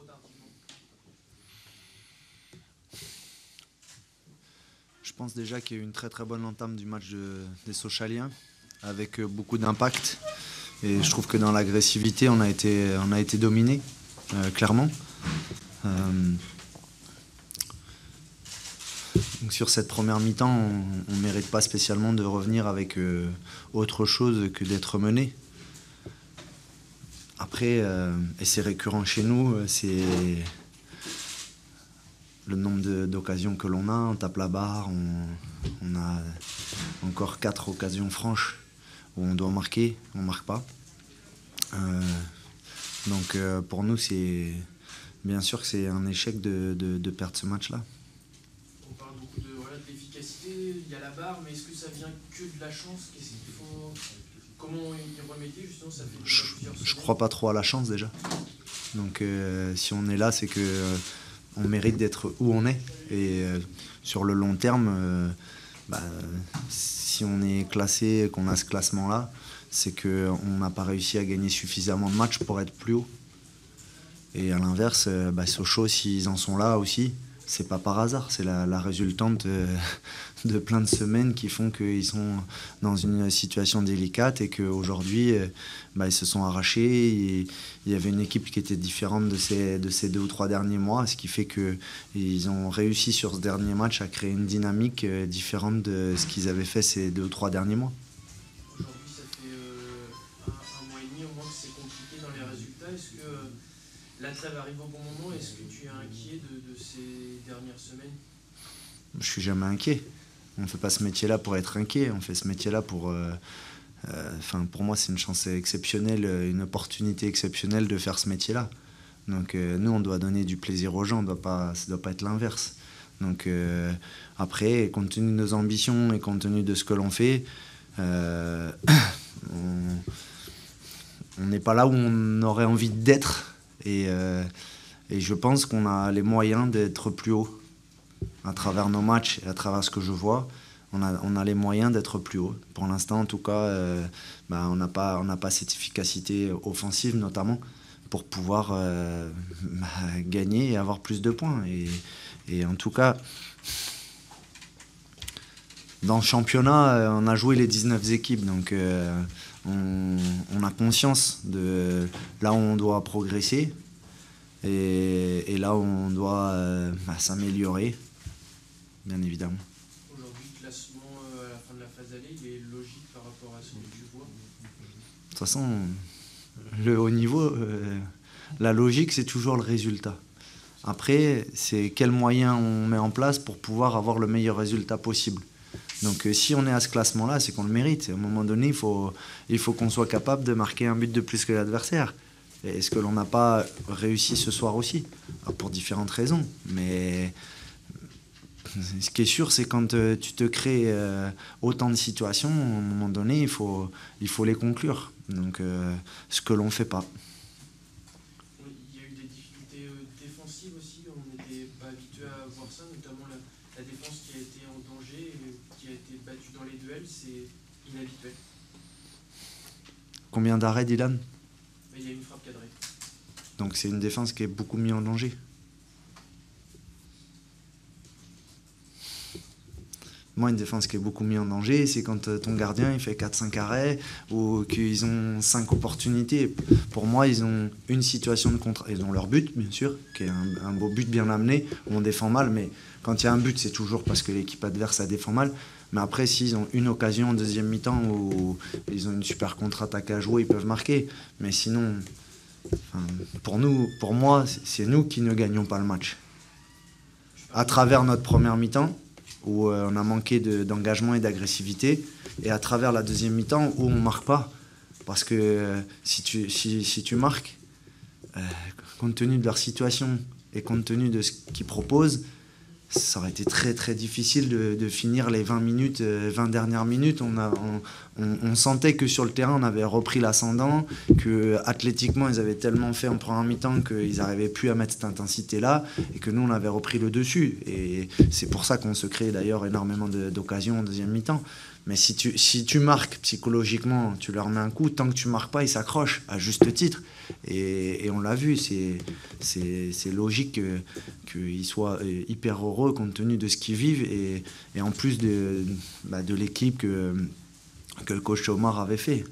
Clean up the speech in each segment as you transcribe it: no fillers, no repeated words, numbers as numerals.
trop tardivement? Je pense déjà qu'il y a eu une très très bonne entame du match des Sochaliens, avec beaucoup d'impact. Et je trouve que dans l'agressivité, on a été dominé, clairement. Donc sur cette première mi-temps, on ne mérite pas spécialement de revenir avec autre chose que d'être mené. Après, et c'est récurrent chez nous, c'est le nombre d'occasions que l'on a. On tape la barre, on a encore 4 occasions franches où on doit marquer, on ne marque pas. Donc pour nous, c'est bien sûr que c'est un échec de perdre ce match-là. On parle beaucoup de l'efficacité, il y a la barre, mais est-ce que ça vient que de la chance? Qu'est-ce qu'il faut... Comment y remédier justement? Ça fait déjà plusieurs semaines. Je crois pas trop à la chance déjà. Donc si on est là, c'est que on mérite d'être où on est. Et sur le long terme, si on est classé, qu'on a ce classement-là, c'est qu'on n'a pas réussi à gagner suffisamment de matchs pour être plus haut. Et à l'inverse, Sochaux, s'ils en sont là aussi, c'est pas par hasard, c'est la résultante de plein de semaines qui font qu'ils sont dans une situation délicate et qu'aujourd'hui, ils se sont arrachés. Et il y avait une équipe qui était différente de ces 2 ou 3 derniers mois, ce qui fait qu'ils ont réussi sur ce dernier match à créer une dynamique différente de ce qu'ils avaient fait ces 2 ou 3 derniers mois. Aujourd'hui, ça fait un mois et demi au moins que c'est compliqué dans les résultats. Est-ce que la trêve arrive au bon moment? Est-ce que tu es inquiet de ces dernières semaines? Je suis jamais inquiet. On ne fait pas ce métier-là pour être inquiet. On fait ce métier-là pour... pour moi, c'est une chance exceptionnelle, une opportunité exceptionnelle de faire ce métier-là. Donc nous, on doit donner du plaisir aux gens. Ça ne doit pas être l'inverse. Donc après, compte tenu de nos ambitions et compte tenu de ce que l'on fait, on n'est pas là où on aurait envie d'être. Et je pense qu'on a les moyens d'être plus haut. À travers nos matchs et à travers ce que je vois, on a les moyens d'être plus haut. Pour l'instant, en tout cas, on n'a pas cette efficacité offensive, notamment, pour pouvoir gagner et avoir plus de points. Et en tout cas, dans le championnat, on a joué les 19 équipes, donc on a conscience de là où on doit progresser et là où on doit s'améliorer, bien évidemment. Aujourd'hui, le classement à la fin de la phase aller, il est logique par rapport à ce que tu vois? De toute façon, le haut niveau, la logique, c'est toujours le résultat. Après, c'est quels moyens on met en place pour pouvoir avoir le meilleur résultat possible. Donc si on est à ce classement-là, c'est qu'on le mérite. À un moment donné, il faut qu'on soit capable de marquer un but de plus que l'adversaire. Et ce que l'on n'a pas réussi ce soir aussi, pour différentes raisons. Mais ce qui est sûr, c'est quand tu te crées autant de situations, à un moment donné, il faut les conclure. Donc ce que l'on ne fait pas. Il y a eu des difficultés défensives aussi, on n'était pas habitué à voir ça, notamment la défense qui a été en danger, qui a été battue dans les duels, c'est inhabituel. Combien d'arrêts, Dylan? Mais il y a une frappe cadrée. Donc c'est une défense qui est beaucoup mise en danger. Moi, une défense qui est beaucoup mise en danger, c'est quand ton gardien il fait 4-5 arrêts ou qu'ils ont 5 opportunités. Pour moi, ils ont une situation de contre. Ils ont leur but, bien sûr, qui est un beau but bien amené, où on défend mal, mais quand il y a un but, c'est toujours parce que l'équipe adverse ça défend mal. Mais après, s'ils ont une occasion en deuxième mi-temps où ils ont une super contre-attaque à jouer, ils peuvent marquer. Mais sinon, pour moi, c'est nous qui ne gagnons pas le match. À travers notre première mi-temps, où on a manqué d'engagement et d'agressivité, et à travers la deuxième mi-temps, où on ne marque pas. Parce que si tu marques, compte tenu de leur situation et compte tenu de ce qu'ils proposent, ça aurait été très très difficile de finir les 20 dernières minutes. On sentait que sur le terrain on avait repris l'ascendant, que athlétiquement ils avaient tellement fait en première mi-temps qu'ils n'arrivaient plus à mettre cette intensité-là et que nous on avait repris le dessus. Et c'est pour ça qu'on se crée d'ailleurs énormément d'occasions en deuxième mi-temps. Mais si tu marques psychologiquement, tu leur mets un coup, tant que tu marques pas, ils s'accrochent à juste titre. Et on l'a vu, c'est logique qu'ils soient hyper heureux compte tenu de ce qu'ils vivent et en plus de l'équipe que le coach Omar avait fait.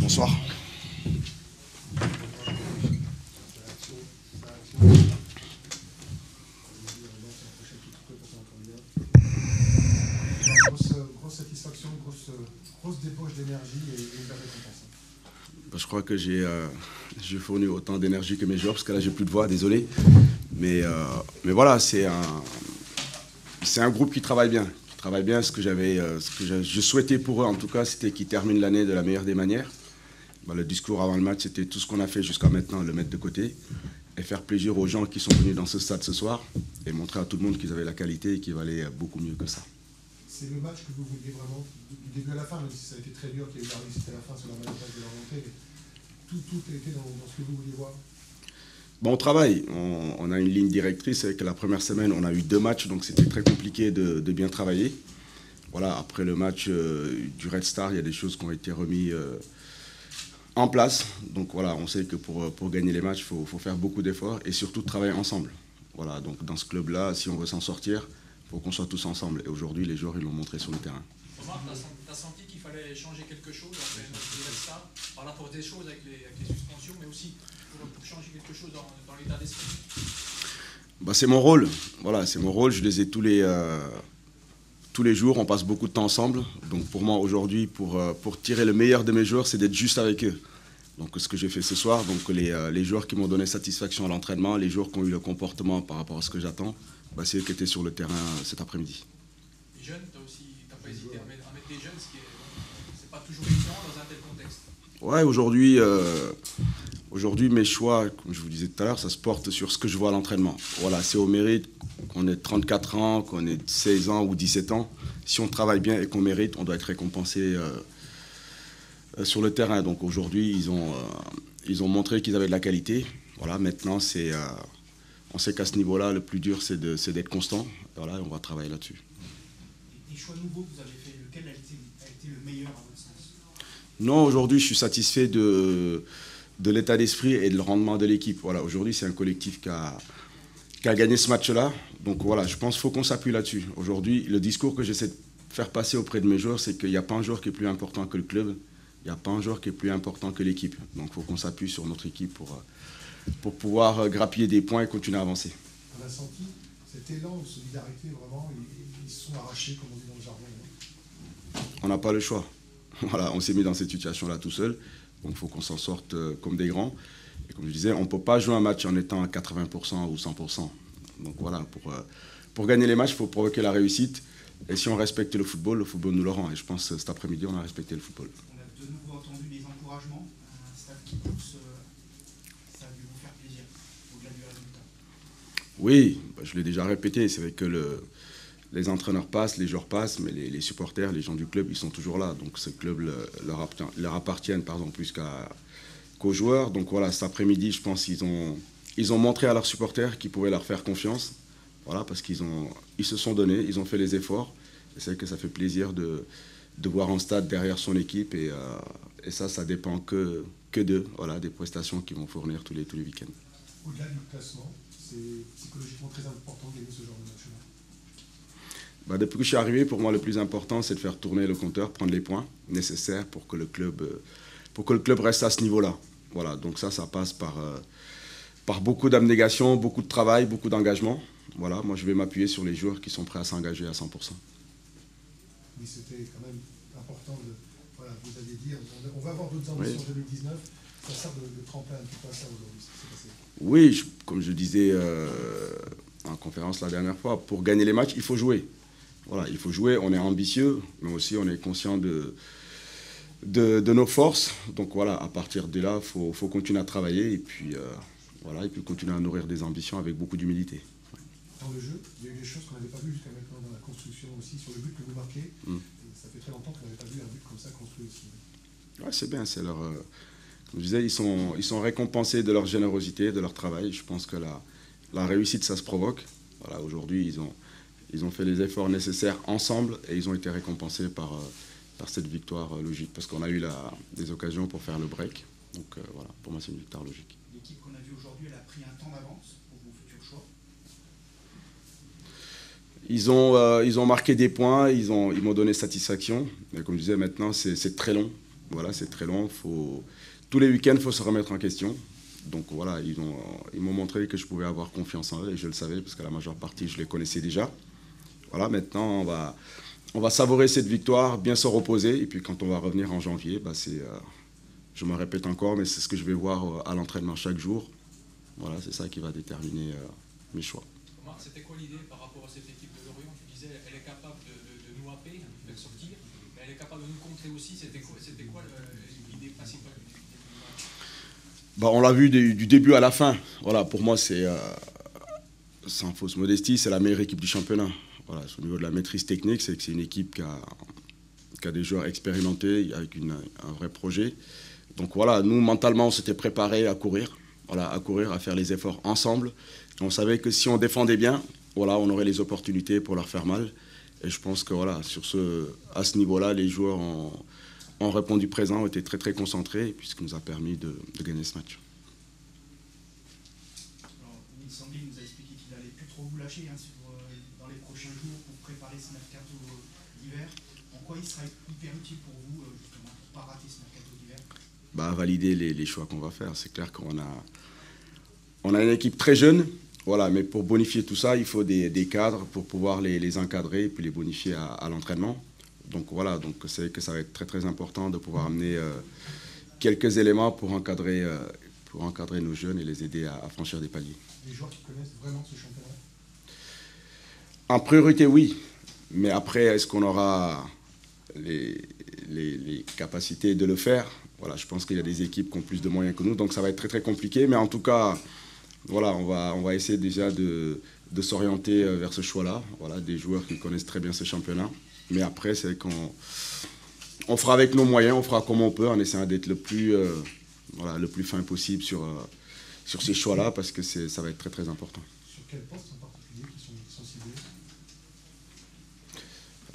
Bonsoir. Grosse satisfaction, grosse débauche d'énergie et une belle récompense. Je crois que j'ai fourni autant d'énergie que mes joueurs, parce que là j'ai plus de voix, désolé. Mais voilà, c'est un groupe qui travaille bien. Ce que je souhaitais pour eux en tout cas, c'était qu'ils terminent l'année de la meilleure des manières. Le discours avant le match, c'était tout ce qu'on a fait jusqu'à maintenant, le mettre de côté et faire plaisir aux gens qui sont venus dans ce stade ce soir et montrer à tout le monde qu'ils avaient la qualité et qu'ils valaient beaucoup mieux que ça. C'est le match que vous vouliez vraiment, du début à la fin, même si ça a été très dur, qu'il y a eu la réussite à la fin sur la maladresse de la montée, mais tout a été dans ce que vous vouliez voir. Bon, on travaille, on a une ligne directrice, c'est que la première semaine, on a eu 2 matchs, donc c'était très compliqué de bien travailler. Voilà, après le match du Red Star, il y a des choses qui ont été remises en place. Donc voilà, on sait que pour gagner les matchs, il faut faire beaucoup d'efforts et surtout travailler ensemble. Voilà, donc dans ce club-là, si on veut s'en sortir, il faut qu'on soit tous ensemble. Et aujourd'hui, les joueurs, ils l'ont montré sur le terrain. Omar, tu as senti qu'il fallait changer quelque chose après notre Red Star, par la force des choses avec les suspensions, mais aussi pour changer quelque chose dans l'état d'esprit? C'est mon rôle. Voilà, c'est mon rôle. Je les ai tous les jours. On passe beaucoup de temps ensemble. Donc pour moi, aujourd'hui, pour tirer le meilleur de mes joueurs, c'est d'être juste avec eux. Donc ce que j'ai fait ce soir, donc les joueurs qui m'ont donné satisfaction à l'entraînement, les joueurs qui ont eu le comportement par rapport à ce que j'attends, c'est eux qui étaient sur le terrain cet après-midi. Les jeunes, tu n'as pas hésité à mettre des jeunes, ce qui n'est pas toujours évident dans un tel contexte. Ouais, aujourd'hui, mes choix, comme je vous disais tout à l'heure, ça se porte sur ce que je vois à l'entraînement. Voilà, c'est au mérite qu'on ait 34 ans, qu'on ait 16 ans ou 17 ans. Si on travaille bien et qu'on mérite, on doit être récompensé sur le terrain. Donc aujourd'hui, ils ont montré qu'ils avaient de la qualité. Voilà, maintenant, on sait qu'à ce niveau-là, le plus dur, c'est d'être constant. Voilà, et on va travailler là-dessus. Les choix nouveaux que vous avez faits, lequel a été le meilleur à votre sens? Non, aujourd'hui, je suis satisfait de l'état d'esprit et de le rendement de l'équipe. Voilà, aujourd'hui, c'est un collectif qui a gagné ce match-là. Donc voilà, je pense qu'il faut qu'on s'appuie là-dessus. Aujourd'hui, le discours que j'essaie de faire passer auprès de mes joueurs, c'est qu'il n'y a pas un joueur qui est plus important que le club. Il n'y a pas un joueur qui est plus important que l'équipe. Donc il faut qu'on s'appuie sur notre équipe pour pouvoir grappiller des points et continuer à avancer. On a senti cet élan de solidarité, vraiment, ils se sont arrachés, comme on dit dans le jargon. On n'a pas le choix. Voilà, on s'est mis dans cette situation-là tout seul. Donc il faut qu'on s'en sorte comme des grands. Et comme je disais, on ne peut pas jouer un match en étant à 80% ou 100%. Donc voilà, pour gagner les matchs, il faut provoquer la réussite. Et si on respecte le football nous le rend. Et je pense que cet après-midi, on a respecté le football. On a de nouveau entendu des encouragements. Un staff qui pousse, ça a dû vous faire plaisir, au-delà du résultat. Oui, je l'ai déjà répété. C'est vrai que les entraîneurs passent, les joueurs passent, mais les supporters, les gens du club, ils sont toujours là. Donc ce club leur appartient plus qu'aux joueurs. Donc voilà, cet après-midi, je pense qu'ils ont montré à leurs supporters qu'ils pouvaient leur faire confiance. Voilà, parce qu'ils se sont donnés, ils ont fait les efforts. Et c'est vrai que ça fait plaisir de voir un stade derrière son équipe. Et ça dépend que d'eux, voilà, des prestations qu'ils vont fournir tous les week-ends. Au-delà du classement, c'est psychologiquement très important de gagner ce genre de match-là. Depuis que je suis arrivé, pour moi, le plus important, c'est de faire tourner le compteur, prendre les points nécessaires pour que le club reste à ce niveau-là. Voilà, donc ça passe par beaucoup d'abnégation, beaucoup de travail, beaucoup d'engagement. Voilà, moi, je vais m'appuyer sur les joueurs qui sont prêts à s'engager à 100%. Mais c'était quand même important voilà, vous aviez dit, on va avoir d'autres ambitions en 2019. Ça sert de tremplin un petit peu à ça aujourd'hui, ce qui s'est passé. Oui, comme je disais en conférence la dernière fois, pour gagner les matchs, il faut jouer. Voilà, il faut jouer, on est ambitieux, mais aussi on est conscient de nos forces. Donc voilà, à partir de là, il faut continuer à travailler et puis continuer à nourrir des ambitions avec beaucoup d'humilité. Dans le jeu, il y a eu des choses qu'on n'avait pas vues jusqu'à maintenant dans la construction aussi, sur le but que vous marquez. Ça fait très longtemps qu'on n'avait pas vu un but comme ça construit aussi. Ouais, c'est bien, je disais, ils sont récompensés de leur générosité, de leur travail. Je pense que la réussite, ça se provoque. Voilà, aujourd'hui, ils ont fait les efforts nécessaires ensemble et ils ont été récompensés par cette victoire logique, parce qu'on a eu des occasions pour faire le break. Donc voilà, pour moi, c'est une victoire logique. L'équipe qu'on a vue aujourd'hui, elle a pris un temps d'avance pour vos futurs choix. Ils ont marqué des points, ils m'ont donné satisfaction. Mais comme je disais, maintenant, c'est très long. Voilà, c'est très long. Tous les week-ends, il faut se remettre en question. Donc voilà, ils m'ont montré que je pouvais avoir confiance en eux, et je le savais, parce que la majeure partie, je les connaissais déjà. Voilà, maintenant, on va savourer cette victoire, bien se reposer. Et puis quand on va revenir en janvier, je me répète encore, mais c'est ce que je vais voir à l'entraînement chaque jour. Voilà, c'est ça qui va déterminer mes choix. Marc, c'était quoi l'idée par rapport à cette équipe de Lorient? Tu disais, elle est capable de nous happer, de nous faire sortir, mais elle est capable de nous contrer aussi. C'était quoi l'idée principale du match? On l'a vu du début à la fin. Voilà, pour moi, c'est sans fausse modestie, c'est la meilleure équipe du championnat. Voilà, au niveau de la maîtrise technique, c'est que c'est une équipe qui a des joueurs expérimentés, avec un vrai projet. Donc voilà, nous, mentalement, on s'était préparés à courir. Voilà, à faire les efforts ensemble. Et on savait que si on défendait bien, voilà, on aurait les opportunités pour leur faire mal. Et je pense que voilà, à ce niveau-là, les joueurs ont répondu présent, ont été très très concentrés, et puis ce qui nous a permis de gagner ce match. Alors, Sandrine nous a expliqué qu'il n'allait plus trop vous lâcher dans les prochains jours pour préparer ce mercato d'hiver. En quoi il sera hyper utile pour vous, justement, pour ne pas rater ce mercato d'hiver? Valider les choix qu'on va faire. C'est clair qu'on a une équipe très jeune, voilà, mais pour bonifier tout ça, il faut des cadres pour pouvoir les encadrer et puis les bonifier à l'entraînement. Donc voilà, donc c'est que ça va être très très important de pouvoir amener quelques éléments pour encadrer nos jeunes et les aider à franchir des paliers. Les joueurs qui connaissent vraiment ce championnat? En priorité, oui. Mais après, est-ce qu'on aura les capacités de le faire? Voilà, je pense qu'il y a des équipes qui ont plus de moyens que nous, donc ça va être très très compliqué. Mais en tout cas, voilà, on va essayer déjà de s'orienter vers ce choix-là. Voilà, des joueurs qui connaissent très bien ce championnat. Mais après, c'est qu'on fera avec nos moyens, on fera comme on peut, en essayant d'être le plus fin possible sur ces choix-là, parce que ça va être très très important. Sur quel poste en particulier qui sont ciblés?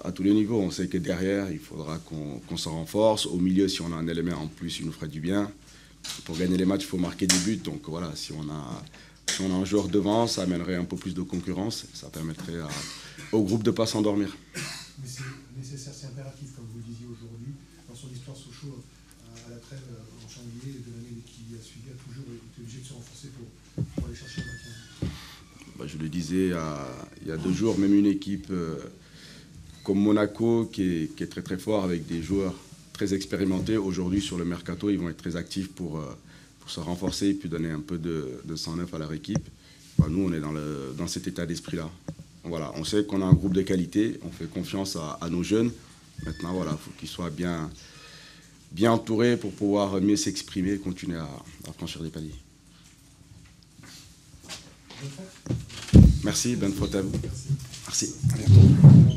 À tous les niveaux, on sait que derrière, il faudra qu'on se renforce. Au milieu, si on a un élément en plus, il nous ferait du bien. Pour gagner les matchs, il faut marquer des buts. Donc voilà, si on a un joueur devant, ça amènerait un peu plus de concurrence. Ça permettrait au groupe de ne pas s'endormir. Mais c'est nécessaire, c'est impératif, comme vous le disiez aujourd'hui. Dans son histoire, Sochaux, à la trêve en janvier de l'année qui a suivi, a toujours été obligé de se renforcer pour aller chercher le maintien. Je le disais il y a 2 jours, même une équipe comme Monaco, qui est très très fort, avec des joueurs très expérimentés, aujourd'hui sur le mercato, ils vont être très actifs pour se renforcer et puis donner un peu de sang neuf à leur équipe. Nous, on est dans cet état d'esprit-là. Voilà, on sait qu'on a un groupe de qualité, on fait confiance à nos jeunes. Maintenant, voilà, il faut qu'ils soient bien entourés pour pouvoir mieux s'exprimer et continuer à franchir des paliers. Bonne fête. Merci, bonne faute à vous. Merci. Merci, à bientôt.